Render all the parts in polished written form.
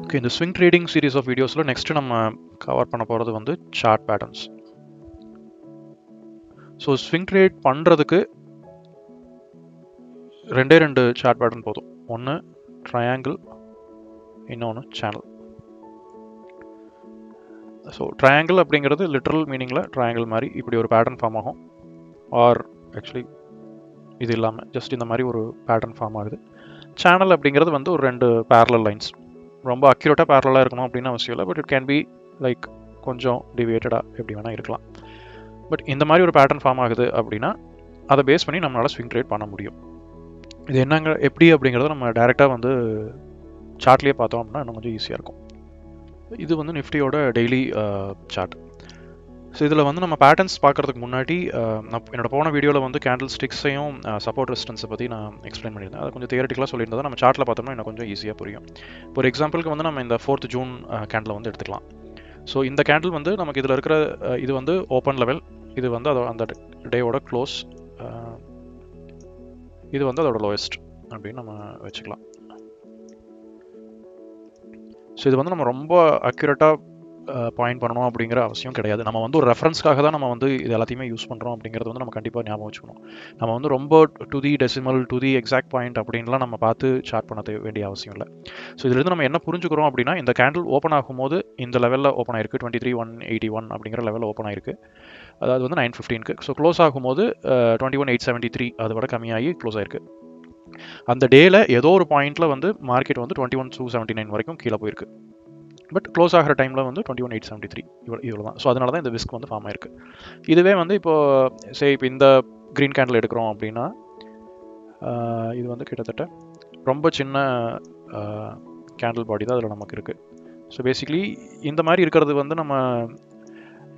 Okay, இந்த swing trading series of வீடியோஸில் next நம்ம கவர் பண்ண போகிறது வந்து chart patterns. So swing trade பண்ணுறதுக்கு ரெண்டு சார்ட் பேட்டர்ன் போதும். ஒன்று ட்ரையாங்கிள், இன்னொன்று சேனல். ஸோ ட்ரையாங்கிள் அப்படிங்கிறது லிட்ரல் மீனிங்கில் ட்ரையாங்கிள் மாதிரி இப்படி ஒரு பேட்டர்ன் ஃபார்ம் ஆகும். ஆர் ஆக்சுவலி இது இல்லாமல் ஜஸ்ட் இந்த மாதிரி ஒரு பேட்டர்ன் ஃபார்ம் ஆகுது. சேனல் அப்படிங்கிறது வந்து ஒரு ரெண்டு பேரலல் லைன்ஸ். ரொம்ப அக்யூரேட்டாக பேரலாக இருக்கணும் அப்படின்னு அவசியம் இல்லை. But it can be like கொஞ்சம் டிவியேட்டடாக எப்படி வேணால் இருக்கலாம். பட் இந்த மாதிரி ஒரு பேட்டர்ன் ஃபார்ம் ஆகுது அப்படின்னா அதை பேஸ் பண்ணி நம்மளால் ஸ்விங் ட்ரேட் பண்ண முடியும். இது என்னங்க எப்படி அப்படிங்கிறத நம்ம டைரெக்டாக வந்து சார்ட்லேயே பார்த்தோம் அப்படின்னா இன்னும் கொஞ்சம் ஈஸியாக இருக்கும். இது வந்து நிஃப்டியோட டெய்லி சார்ட். ஸோ இதில் வந்து நம்ம பேட்டர்ன்ஸ் பார்க்குறதுக்கு முன்னாடி நான் என்னோட போன வீடியோவில் வந்து கேண்டில் ஸ்டிக்ஸையும் சப்போர்ட் ரெசிஸ்டன்ஸை பற்றி நான் எக்ஸ்பிளைன் பண்ணியிருந்தேன். அது கொஞ்சம் தியரட்டிக்கலாக சொல்லியிருந்தது. நம்ம சார்ட்டில் பார்த்தோம்னா இன்னும் கொஞ்சம் ஈஸியாக புரியும். இப்போ ஒரு எக்ஸாம்பிளுக்கு வந்து நம்ம இந்த 4th ஜூன் கேண்டில் வந்து எடுத்துக்கலாம். ஸோ இந்த கேண்டில் வந்து நமக்கு இதில் இருக்கிற இது வந்து ஓப்பன் லெவல், இது வந்து அந்த டேயோட க்ளோஸ், இது வந்து அதோட லோயஸ்ட் அப்படின்னு நம்ம வச்சுக்கலாம். ஸோ இது வந்து நம்ம ரொம்ப அக்யூரேட்டாக பாயிண்ட் பண்ணணும் அப்படிங்கிற அவசியம் கிடையாது. நம்ம வந்து ஒரு ரெஃபரன்ஸ்க்காக தான் நம்ம வந்து இது எல்லாத்தையுமே யூஸ் பண்ணுறோம் அப்படிங்கிறது வந்து நம்ம கண்டிப்பாக ஞாபகம் வச்சுக்கணும். நம்ம வந்து ரொம்ப to the decimal to the exact point அப்படின்லாம் நம்ம பார்த்து சார்ட் பண்ண வேண்டிய அவசியம் இல்லை. ஸோ இதுலேருந்து நம்ம என்ன புரிஞ்சுக்கிறோம் அப்படின்னா, இந்த கேண்டில் ஓப்பன் ஆகும்போது இந்த லெவலில் ஓப்பன் ஆயிருக்கு, 23,181 அப்படிங்கிற லெவலில் ஓப்பன் ஆயிருக்கு. அதாவது வந்து 9:15க்கு. ஸோ க்ளோஸ் ஆகும்போது 21,873 அதை விட கம்மியாகி க்ளோஸ் ஆயிருக்கு. அந்த டேயில் ஏதோ ஒரு பாயிண்ட்டில் வந்து மார்க்கெட் வந்து 21,279 வரைக்கும் கீழே போயிருக்கு. பட் க்ளோஸ் ஆகிற டைமில் வந்து 21,873 இவ்வளோ தான். ஸோ அதனால தான் இந்த விஸ்க் வந்து ஃபார்ம் ஆயிருக்கு. இதுவே வந்து இப்போ இந்த க்ரீன் கேண்டில் எடுக்கிறோம் அப்படின்னா இது வந்து கிட்டத்தட்ட ரொம்ப சின்ன கேண்டில் பாடி தான் அதில் நமக்கு இருக்குது. ஸோ பேசிக்லி இந்த மாதிரி இருக்கிறது வந்து நம்ம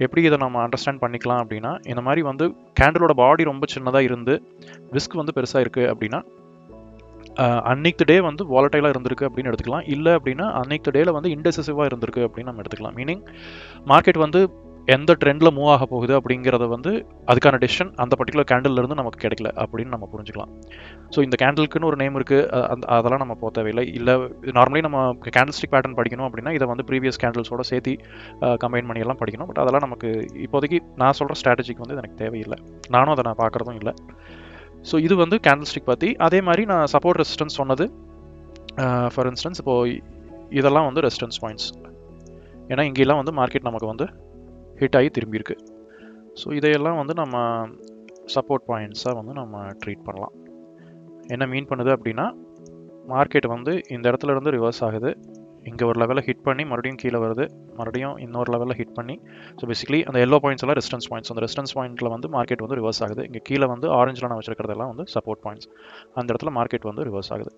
எப்படி இதை நம்ம அண்டர்ஸ்டாண்ட் பண்ணிக்கலாம் அப்படின்னா, இந்த மாதிரி வந்து கேண்டிலோட பாடி ரொம்ப சின்னதாக இருந்து விஸ்க் வந்து பெருசாக இருக்குது அப்படின்னா அன்னைக்கு டே வந்து வாலட்டைலாக இருந்திருக்கு அப்படின்னு எடுத்துக்கலாம். இல்லை அப்படின்னா அன்னைக்கு டேல வந்து இன்டெசிசிவாக இருந்திருக்கு அப்படின்னு நம்ம எடுத்துக்கலாம். மீனிங் மார்க்கெட் வந்து எந்த ட்ரெண்டில் மூவ் ஆக போகுது அப்படிங்கிறத வந்து அதுக்கான டெசிஷன் அந்த பர்டிகுலர் கேண்டில்லேருந்து நமக்கு கிடைக்கல அப்படின்னு நம்ம புரிஞ்சுக்கலாம். ஸோ இந்த கேண்டிலுக்குன்னு ஒரு நேம் இருக்குது, அதெல்லாம் நம்ம போக தேவையில்லை. இல்லை நார்மலி நம்ம கேண்டில் ஸ்டிக் பேட்டர்ன் படிக்கணும் அப்படின்னா இதை வந்து ப்ரீவியஸ் கேண்டில்ஸோட சேர்த்து கம்பைன் பண்ணி எல்லாம் படிக்கணும். பட் அதெல்லாம் நமக்கு இப்போதைக்கு நான் சொல்கிற ஸ்ட்ராட்டஜிக்கு வந்து எனக்கு தேவையில்லை. நானும் அதை நான் பார்க்குறதும் இல்லை. ஸோ இது வந்து கேண்டில் ஸ்டிக் பற்றி. அதே மாதிரி நான் சப்போர்ட் ரெசிஸ்டன்ஸ் சொன்னது, ஃபார் இன்ஸ்டன்ஸ் இப்போது இதெல்லாம் வந்து ரெசிஸ்டன்ஸ் பாயிண்ட்ஸ். ஏன்னா இங்கெல்லாம் வந்து மார்க்கெட் நமக்கு வந்து ஹிட் ஆகி திரும்பியிருக்கு. ஸோ இதையெல்லாம் வந்து நம்ம சப்போர்ட் பாயிண்ட்ஸாக வந்து நம்ம ட்ரீட் பண்ணலாம். என்ன மீன் பண்ணுது அப்படின்னா, மார்க்கெட் வந்து இந்த இடத்துல இருந்து ரிவர்ஸ் ஆகுது, இங்கே ஒரு லெவலில் ஹிட் பண்ணி மறுபடியும் கீழே வருது, மறுபடியும் இன்னொரு லெவலில் ஹிட் பண்ணி, ஸோ பேசிக்லி அந்த எல்லோ பாயிண்ட்ஸ் எல்லாம் ரெசிஸ்டன்ஸ் பாயிண்ட்ஸ். அந்த ரெசிஸ்டன்ஸ் பாயிண்ட்டில் வந்து மார்க்கெட் வந்து ரிவர்ஸ் ஆகுது. இங்கே கீழே வந்து ஆரஞ்சில் நான் வச்சிருக்கிறதெல்லாம் வந்து சப்போர்ட் பாயிண்ட்ஸ். அந்த இடத்துல மார்க்கெட் வந்து ரிவர்ஸ் ஆகுது.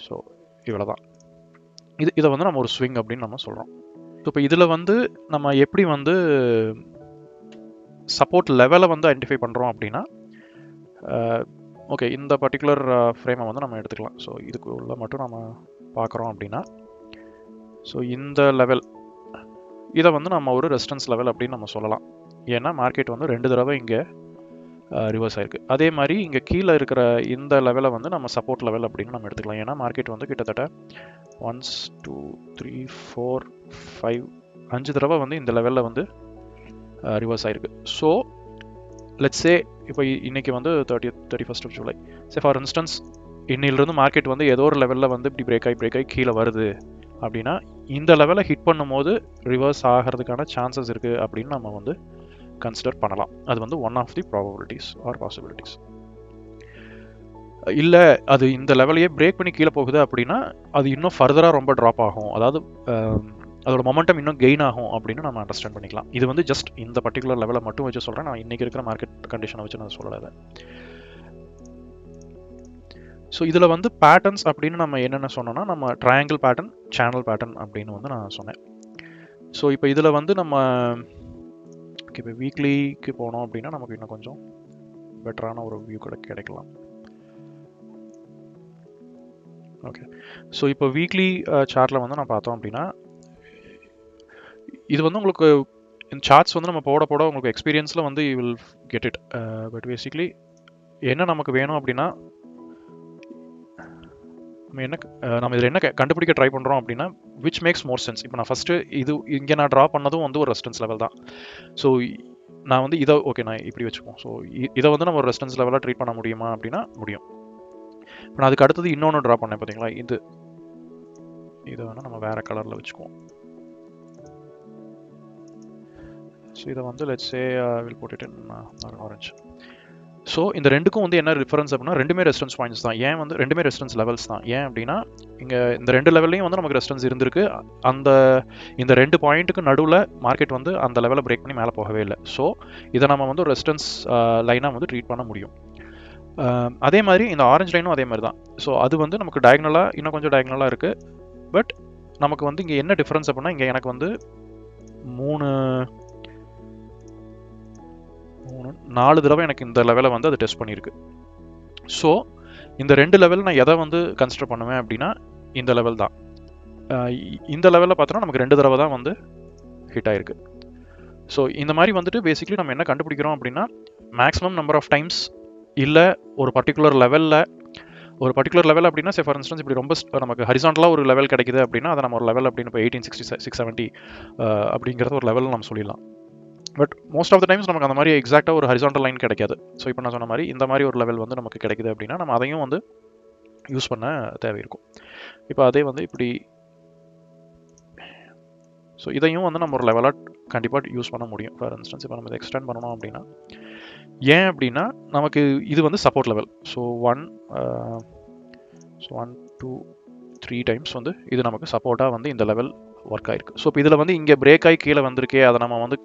ஸோ இவ்வளோ தான். இதை வந்து நம்ம ஒரு ஸ்விங் அப்படின்னு நம்ம சொல்கிறோம். இப்போ இதில் வந்து நம்ம எப்படி வந்து சப்போர்ட் லெவலை வந்து ஐடென்டிஃபை பண்ணுறோம் அப்படின்னா, ஓகே இந்த பர்டிகுலர் ஃப்ரேமை வந்து நம்ம எடுத்துக்கலாம். ஸோ இதுக்கு உள்ள மட்டும் நம்ம பார்க்குறோம் அப்படின்னா, ஸோ இந்த லெவல் இதை வந்து நம்ம ஒரு ரெசிஸ்டன்ஸ் லெவல் அப்படின்னு நம்ம சொல்லலாம். ஏன்னா மார்க்கெட் வந்து 2 தடவை இங்கே ரிவர்ஸ் ஆயிருக்கு. அதே மாதிரி இங்கே கீழே இருக்கிற இந்த லெவலை வந்து நம்ம சப்போர்ட் லெவல் அப்படின்னு நம்ம எடுத்துக்கலாம். ஏன்னா மார்க்கெட் வந்து கிட்டத்தட்ட 1 2 3 4 5 5 தடவை வந்து இந்த லெவலில் வந்து ரிவர்ஸ் ஆயிருக்கு. ஸோ லெட்ஸ் சே இப்போ இன்னைக்கு வந்து 31st of July. சரி, ஃபார் இன்ஸ்டன்ஸ் இன்னிலிருந்து மார்க்கெட் வந்து ஏதோ ஒரு லெவலில் வந்து இப்படி பிரேக் ஆகி கீழே வருது அப்படின்னா, இந்த லெவலை ஹிட் பண்ணும்போது ரிவர்ஸ் ஆகிறதுக்கான சான்சஸ் இருக்குது அப்படின்னு நம்ம வந்து கன்சிடர் பண்ணலாம். அது வந்து one of the probabilities or possibilities. இல்லை அது இந்த லெவலையே பிரேக் பண்ணி கீழே போகுது அப்படின்னா அது இன்னும் ஃபர்தராக ரொம்ப ட்ராப் ஆகும், அதாவது அதோட மொமெண்டம் இன்னும் கெயின் ஆகும் அப்படின்னு நம்ம அண்டர்ஸ்டாண்ட் பண்ணிக்கலாம். இது வந்து ஜஸ்ட் இந்த பர்டிகுலர் லெவலை மட்டும் வச்சு சொல்கிறேன். நான் இன்றைக்கி இருக்கிற மார்க்கெட் கண்டிஷனை வச்சு நான் சொல்லலை. ஸோ இதில் வந்து பேட்டர்ன்ஸ் அப்படின்னு நம்ம என்னென்ன சொன்னோன்னா, நம்ம ட்ரையாங்கிள் பேட்டர்ன், சேனல் பேட்டர்ன் அப்படின்னு வந்து நான் சொன்னேன். ஸோ இப்போ இதில் வந்து நம்ம இப்போ வீக்லிக்கு போனோம் அப்படின்னா நமக்கு இன்னும் கொஞ்சம் பெட்டரான ஒரு வியூ கிடைக்கலாம். ஓகே, ஸோ இப்போ வீக்லி சார்ட்டில் வந்து நான் பார்த்தோம் அப்படின்னா, இது வந்து உங்களுக்கு இந்த சார்ட்ஸ் வந்து நம்ம போட உங்களுக்கு எக்ஸ்பீரியன்ஸில் வந்து you will get it. But basically என்ன நமக்கு வேணும் அப்படின்னா, நம்ம இதில் என்ன கண்டுபிடிக்க ட்ரை பண்ணுறோம் அப்படின்னா விச் மேக்ஸ் மோர் சென்ஸ். இப்போ நான் ஃபஸ்ட்டு இங்கே நான் ட்ரா பண்ணதும் வந்து ஒரு ரெசிஸ்டன்ஸ் லெவல் தான். ஸோ நான் வந்து இதை ஓகே நான் இப்படி வச்சுப்போம். ஸோ இதை வந்து நம்ம ஒரு ரெசிஸ்டன்ஸ் லெவலாக ட்ரீட் பண்ண முடியுமா அப்படின்னா முடியும். இப்போ நான் அதுக்கு அடுத்தது இன்னொன்று ட்ரா பண்ணேன் பார்த்தீங்களா, இதை வேணால் நம்ம வேறு கலரில் வச்சுக்குவோம். ஸோ இதை வந்து let's say will put it in orange. So இந்த ரெண்டுக்கும் வந்து என்ன டிஃபரன்ஸ் அப்படின்னா ரெண்டுமே ரெசிஸ்டன்ஸ் பாயிண்ட்ஸ் தான். ஏன் வந்து ரெண்டுமே ரெசிஸ்டன்ஸ் லெவல்ஸ் தான். ஏன் அப்படின்னா இங்கே இந்த ரெண்டு லெவல்லையும் வந்து நமக்கு ரெசிஸ்டன்ஸ் இருந்திருக்கு. இந்த ரெண்டு பாயிண்ட்டுக்கு நடுவில் மார்க்கெட் வந்து அந்த லெவலை பிரேக் பண்ணி மேலே போகவே இல்லை. ஸோ இதை நம்ம வந்து ரெசிஸ்டன்ஸ் லைனாக வந்து ட்ரீட் பண்ண முடியும். அதே மாதிரி இந்த ஆரஞ்ச் லைனும் அதே மாதிரி தான். ஸோ அது வந்து நமக்கு டயக்னலாக இன்னும் கொஞ்சம் டயக்னலாக இருக்குது. பட் நமக்கு வந்து இங்கே என்ன டிஃபரன்ஸ் அப்படின்னா இங்கே எனக்கு வந்து 4 தடவை எனக்கு இந்த லெவலை வந்து அது டெஸ்ட் பண்ணியிருக்கு. ஸோ இந்த ரெண்டு லெவல் நான் எதை வந்து கன்சிடர் பண்ணுவேன் அப்படின்னா இந்த லெவல் தான். இந்த லெவலில் பார்த்தோன்னா நமக்கு 2 தடவை தான் வந்து ஹிட் ஆயிருக்கு. ஸோ இந்த மாதிரி வந்துட்டு பேசிக்லி நம்ம என்ன கண்டுபிடிக்கிறோம் அப்படின்னா மேக்ஸிமம் நம்பர் ஆஃப் டைம்ஸ் இல்லை ஒரு பர்டிகுலர் லெவலில் அப்படின்னா ஃபார் இன்ஸ்டன்ஸ் இப்படி ரொம்ப நமக்கு ஹரிசாண்டலாக ஒரு லெவல் கிடைக்குது அப்படின்னா அதை நம்ம ஒரு லெவல் அப்படின்னு இப்போ 1866-70 அப்படிங்கிறது ஒரு லெவலில் நம்ம சொல்லிடலாம். But most of the times நமக்கு அந்த மாதிரி எக்ஸாக்டாக ஒரு ஹரிசாண்டல் லைன் கிடைக்காது. ஸோ இப்போ நான் சொன்ன மாதிரி இந்த மாதிரி ஒரு லெவல் வந்து நமக்கு கிடைக்குது அப்படின்னா நம்ம அதையும் வந்து யூஸ் பண்ண தேவை இருக்கும். இப்போ அதே வந்து இப்படி ஸோ இதையும் வந்து நம்ம ஒரு லெவலாக கண்டிப்பாக யூஸ் பண்ண முடியும். ஃபார் இன்ஸ்டன்ஸ் இப்போ நம்ம இதை எக்ஸ்டெண்ட் பண்ணணும் அப்படின்னா ஏன் அப்படின்னா நமக்கு இது வந்து சப்போர்ட் லெவல். ஸோ 1 2 3 டைம்ஸ் வந்து இது நமக்கு சப்போர்ட்டாக வந்து இந்த லெவல் ஒர்க் ஆயிருக்கு. ஸோ இப்போ இதில் வந்து இங்கே பிரேக் ஆகி கீழே வந்திருக்கே அதை நம்ம வந்து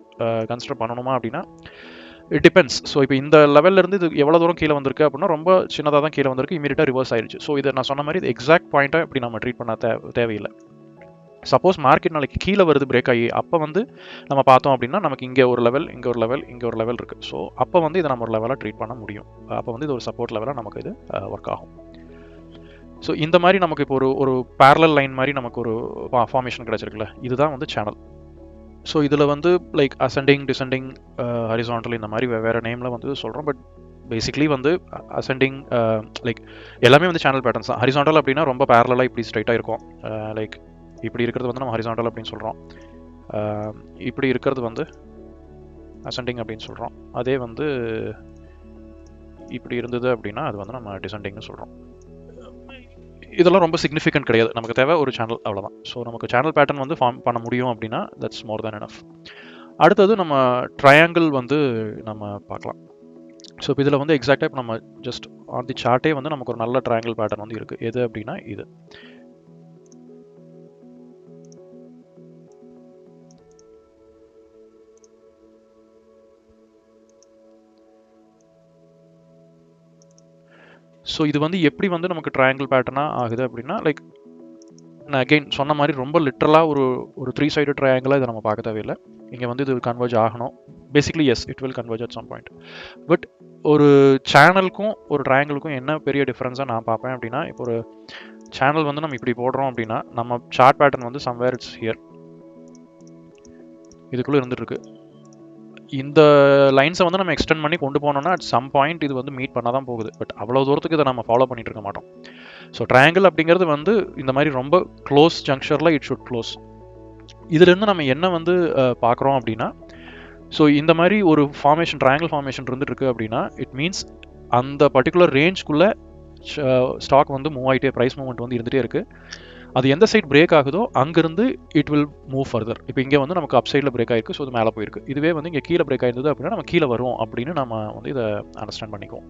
கன்சிடர் பண்ணணுமா அப்படின்னா இட் டிபெண்ட்ஸ். ஸோ இப்போ இந்த லெவல்லேருந்து இது எவ்வளோ தூரம் கீழே வந்திருக்கு அப்படின்னா ரொம்ப சின்னதாக தான் கீழே வந்திருக்கு, இமீடியட்டாக ரிவர்ஸ் ஆயிடுச்சு. ஸோ இதை நான் சொன்ன மாதிரி இது எக்ஸாக்ட் பாயிண்ட்டாக இப்படி நம்ம ட்ரீட் பண்ண தேவையில்லை. சப்போஸ் மார்க்கெட் நாளைக்கு கீழே வருது பிரேக் ஆகி அப்போ வந்து நம்ம பார்த்தோம் அப்படின்னா நமக்கு இங்கே ஒரு லெவல் இங்கே ஒரு லெவல் இங்கே ஒரு லெவல் இருக்குது. ஸோ அப்போ வந்து இதை நம்ம ஒரு லெவலாக ட்ரீட் பண்ண முடியும். அப்போ வந்து இது ஒரு சப்போர்ட் லெவலாக நமக்கு இது ஒர்க் ஆகும். ஸோ இந்த மாதிரி நமக்கு இப்போ ஒரு பேரலல் லைன் மாதிரி நமக்கு ஒரு ஃபார்மேஷன் கிடச்சிருக்குல்ல, இதுதான் வந்து சேனல். ஸோ இதில் வந்து லைக் அசெண்டிங் டிசெண்டிங் ஹரிசாண்டல் இந்த மாதிரி வேறு நேமில் வந்து சொல்கிறோம். பட் பேசிக்லி வந்து அசெண்டிங் லைக் எல்லாமே வந்து சேனல் பேட்டர்ன்ஸ் தான். ஹரிசாண்டல் அப்படின்னா ரொம்ப பேரலாக இப்படி ஸ்ட்ரைட்டாக இருக்கும். லைக் இப்படி இருக்கிறது வந்து நம்ம ஹரிசாண்டல் அப்படின்னு சொல்கிறோம். இப்படி இருக்கிறது வந்து அசெண்டிங் அப்படின்னு சொல்கிறோம். அதே வந்து இப்படி இருந்தது அப்படின்னா அது வந்து நம்ம டிசெண்டிங்னு சொல்கிறோம். இதெல்லாம் ரொம்ப சிக்னிஃபிகண்ட் கிடையாது. நமக்கு தேவை ஒரு சேனல், அவ்வளோதான். ஸோ நமக்கு சேனல் பேட்டர்ன் வந்து ஃபார்ம் பண்ண முடியும் அப்படின்னா தட்ஸ் மோர் தேன் எனஃப். அடுத்தது நம்ம ட்ரையாங்கிள் வந்து நம்ம பார்க்கலாம். ஸோ இப்போ இதில் வந்து எக்ஸாக்டாக இப்போ நம்ம ஜஸ்ட் ஆன் தி சார்ட்டே வந்து நமக்கு ஒரு நல்ல ட்ரையாங்கிள் பேட்டர்ன் வந்து இருக்குது. எது அப்படின்னா இது. ஸோ இது வந்து எப்படி வந்து நமக்கு ட்ரையாங்கிள் பேட்டர்னாக ஆகுது அப்படின்னா லைக் நான் அகெயின் சொன்ன மாதிரி ரொம்ப லிட்டரலாக ஒரு 3 சைடு ட்ரையாங்கிளாக இதை நம்ம பார்க்க தேவையில்லை. இங்கே வந்து இது கன்வர்ஜ் ஆகணும். Basically yes it will converge at some point. But ஒரு சேனலுக்கும் ஒரு ட்ரையாங்கிளுக்கும் என்ன பெரிய டிஃப்ரென்ஸாக நான் பார்ப்பேன் அப்படின்னா இப்போ ஒரு சேனல் வந்து நம்ம இப்படி போடுறோம் அப்படின்னா நம்ம சார்ட் பேட்டர்ன் வந்து சம்வேர் இட்ஸ் ஹியர் இதுக்குள்ளே இருந்துகிட்ருக்கு. இந்த லைன்ஸை வந்து நம்ம எக்ஸ்டெண்ட் பண்ணி கொண்டு போனோம்னா அட் சம் பாயிண்ட் இது வந்து மீட் பண்ண தான் போகுது. பட் அவ்வளோ தூரத்துக்கு இதை நம்ம ஃபாலோ பண்ணிட்டு இருக்க மாட்டோம். ஸோ ட்ரையாங்கிள் அப்படிங்கிறது வந்து இந்த மாதிரி ரொம்ப க்ளோஸ் ஜங்ஷரில் இட் ஷுட் க்ளோஸ். இதுலேருந்து நம்ம என்ன வந்து பார்க்குறோம் அப்படின்னா ஸோ இந்த மாதிரி ஒரு ஃபார்மேஷன் ட்ரையாங்கிள் ஃபார்மேஷன் இருந்துட்டு இருக்கு அப்படின்னா இட் மீன்ஸ் அந்த பர்டிகுலர் ரேஞ்ச்குள்ளே ஸ்டாக் வந்து மூவ் ஆகிட்டே ப்ரைஸ் மூவ்மெண்ட் வந்து இருந்துகிட்டே இருக்குது. அது எந்த சைட் பிரேக் ஆகுதோ அங்கிருந்து இட் வில் மூவ் ஃபர்தர். இப்போ இங்கே வந்து நமக்கு அப் சைடில் பிரேக் ஆயிருக்கு, ஸோ அது மேலே போயிருக்கு. இதுவே வந்து இங்கே கீழே பிரேக் ஆயிருந்தது அப்படின்னா நம்ம கீழே வரும் அப்படின்னு நம்ம வந்து இதை அண்டர்ஸ்டாண்ட் பண்ணிக்குவோம்.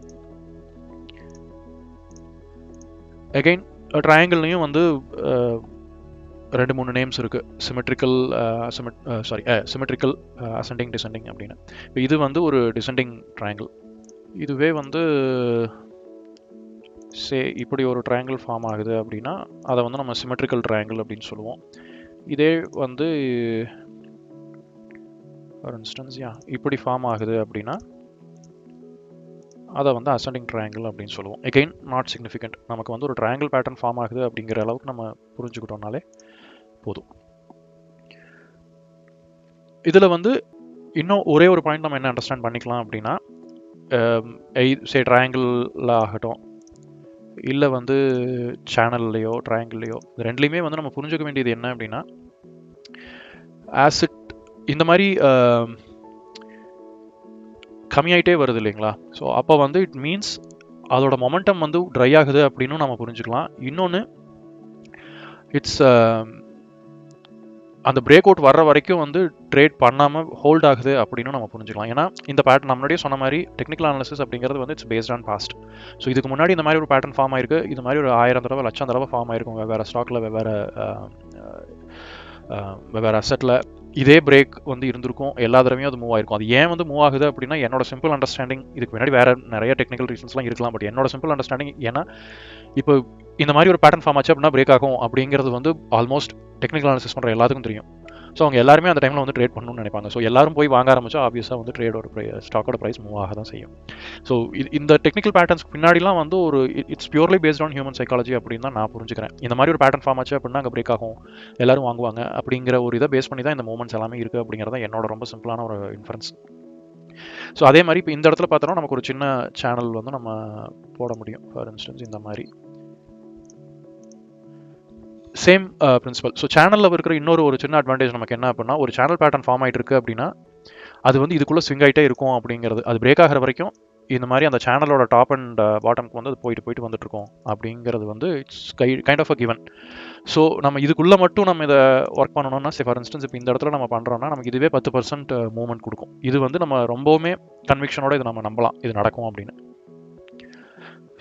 அகெயின் ட்ரையாங்கிள்லையும் வந்து 2-3 நேம்ஸ் இருக்குது. சிமெட்ரிக்கல் அசெண்டிங் டிசெண்டிங் அப்படின்னு. இப்போ இது வந்து ஒரு டிசெண்டிங் ட்ரையாங்கிள். இதுவே வந்து இப்படி ஒரு ட்ரையாங்கிள் ஃபார்ம் ஆகுது அப்படின்னா அதை வந்து நம்ம சிமெட்ரிக்கல் ட்ரையாங்கிள் அப்படின்னு சொல்லுவோம். இதே வந்து ஃபார் இன்ஸ்டன்ஸ் இப்படி ஃபார்ம் ஆகுது அப்படின்னா அதை வந்து அசெண்டிங் ட்ரையாங்கிள் அப்படின்னு சொல்லுவோம். Again not significant. நமக்கு வந்து ஒரு ட்ரையாங்கிள் பேட்டர்ன் ஃபார்ம் ஆகுது அப்படிங்கிற அளவுக்கு நம்ம புரிஞ்சுக்கிட்டோம்னாலே போதும். இதில் வந்து இன்னும் ஒரே ஒரு பாயிண்ட் நம்ம என்ன அண்டர்ஸ்டாண்ட் பண்ணிக்கலாம் அப்படின்னா ட்ரையாங்கிளில் ஆகட்டும் இல்லை வந்து சேனல்லையோ ட்ரையாங்கிள்லையோ, இது ரெண்டுலேயுமே வந்து நம்ம புரிஞ்சுக்க வேண்டியது என்ன அப்படின்னா, ஆசிட் இந்த மாதிரி கம்மியாயிட்டே வருது இல்லைங்களா. ஸோ அப்போ வந்து இட் மீன்ஸ் அதோட மொமெண்டம் வந்து ட்ரை ஆகுது அப்படின்னு நம்ம புரிஞ்சுக்கலாம். இன்னொன்று, இட்ஸ் அந்த பிரேக் அவுட் வர்ற வரைக்கும் வந்து ட்ரேட் பண்ணாமல் ஹோல்ட் ஆகுது அப்படின்னு நம்ம புரிஞ்சுக்கலாம். ஏன்னா இந்த பேட்டர்ன் நம்ம முன்னாடியே சொன்ன மாதிரி டெக்னிக்கல் அனாலிசிஸ் அப்படிங்கிறது வந்து it's based on past. So இதுக்கு முன்னாடி இந்த மாதிரி ஒரு பேட்டர்ன் ஃபார்ம் ஆயிருக்கு, இது மாதிரி ஒரு 1000 தடவை 1,00,000 தடவை ஃபார்ம் ஆயிருக்கும் வெவ்வேறு ஸ்டாக்ல வெவ்வேறு அசெட்டில். இதே பிரேக் வந்து இருந்திருக்கும், எல்லா தடவையும் அது மூவ் ஆயிருக்கும். அது ஏன் வந்து மூவ் ஆகுது அப்படின்னா என்னோட சிம்பிள் அண்டர்ஸ்டாண்டிங், இதுக்கு முன்னாடி வேற நிறைய டெக்னிக்கல் ரீசன்ஸ்லாம் இருக்கலாம், பட் என்னோட சிம்பிள் அண்டர்ஸ்டாண்டிங் ஏன்னா இப்போ இந்த மாதிரி ஒரு பேட்டர்ன் ஃபார்ம் ஆச்சு அப்படின்னா பிரேக் ஆகும் அப்படிங்கிறது வந்து ஆல்மோஸ்ட் டெக்னிக்கல் அனாலிசிஸ் பண்ணுற எல்லாத்துக்கும் தெரியும். ஸோ அவங்க எல்லாருமே அந்த டைமில் வந்து ட்ரேட் பண்ணணும்னு நினைப்பாங்க. ஸோ எல்லாரும் போய் வாங்க ஆரம்பிச்சா ஆப்வியஸாக வந்து ஸ்டாக்கோட ப்ரைஸ் மூவ் ஆக தான் செய்யும். ஸோ இந்த டெக்னிக்கல் பேட்டர்ன்ஸ்க்கு பின்னாடிலாம் வந்து ஒரு it's purely based on human psychology அப்படின்னு தான் நான் புரிஞ்சுக்கிறேன். இந்த மாதிரி ஒரு பேட்டர்ன் ஃபார்ம் ஆச்சு அப்படின்னா அங்கே பிரேக் ஆகும், எல்லாரும் வாங்குவாங்க அப்படிங்கிற ஒரு இதை பேஸ் பண்ணி தான் இந்த மூமெண்ட்ஸ் எல்லாமே இருக்குது அப்படிங்கிறத என்னோட ரொம்ப சிம்பிளான ஒரு இன்ஃபரன்ஸ். ஸோ அதே மாதிரி இப்போ இந்த இடத்துல பார்த்தோன்னா நமக்கு ஒரு சின்ன சேனல் வந்து நம்ம போட முடியும். ஃபார் இன்ஸ்டன்ஸ் இந்த மாதிரி சேம் பிரின்சிபல். ஸோ சேனலில் இருக்கிற இன்னொரு ஒரு சின்ன அட்வான்டேஜ் நமக்கு என்ன அப்படின்னா, ஒரு சேனல் பேட்டர்ன் ஃபார்ம் ஆகிட்டு இருக்கு அப்படின்னா அது வந்து இதுக்குள்ளே ஸ்விங் ஆகிட்டே இருக்கும் அப்படிங்கிறது. அது பிரேக் ஆகிற வரைக்கும் இந்த மாதிரி அந்த சேனலோட டாப் அண்ட் பாட்டம்க்கு வந்து அது போயிட்டு வந்துட்டு இருக்கும் அப்படிங்கிறது வந்து it's kind of a given. So நம்ம இதுக்குள்ளே மட்டும் நம்ம இதை ஒர்க் பண்ணணும்னா, ஃபார் இன்ஸ்டன்ஸ் இப்போ இந்த இடத்துல நம்ம பண்ணுறோம்னா நமக்கு இதுவே 10% மூவ்மெண்ட் கொடுக்கும். இது வந்து நம்ம ரொம்பவுமே கன்விக்ஷனோட இது நம்ம நம்பலாம் இது நடக்கும் அப்படின்னு.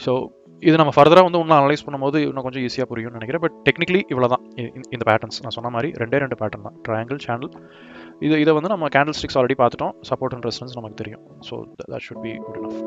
ஸோ இது நம்ம ஃபர்தராக வந்து இன்னும் அனலைஸ் பண்ணும்போது இன்னும் கொஞ்சம் ஈஸியாக புரியும்னு நினைக்கிறேன். பட் டெக்னிக்கலி இவ்வளோ தான் இந்த பேட்டர்ன்ஸ். நான் சொன்ன மாதிரி ரெண்டு பேட்டர்ன் தான், ட்ரையாங்கிள், சேனல். இதை வந்து நம்ம கேண்டில் ஸ்டிக்ஸ் ஆல்ரெடி பார்த்துட்டோம், சப்போர்ட் அண்ட் ரெசிஸ்டன்ஸ் நமக்கு தெரியும். So that should be good enough.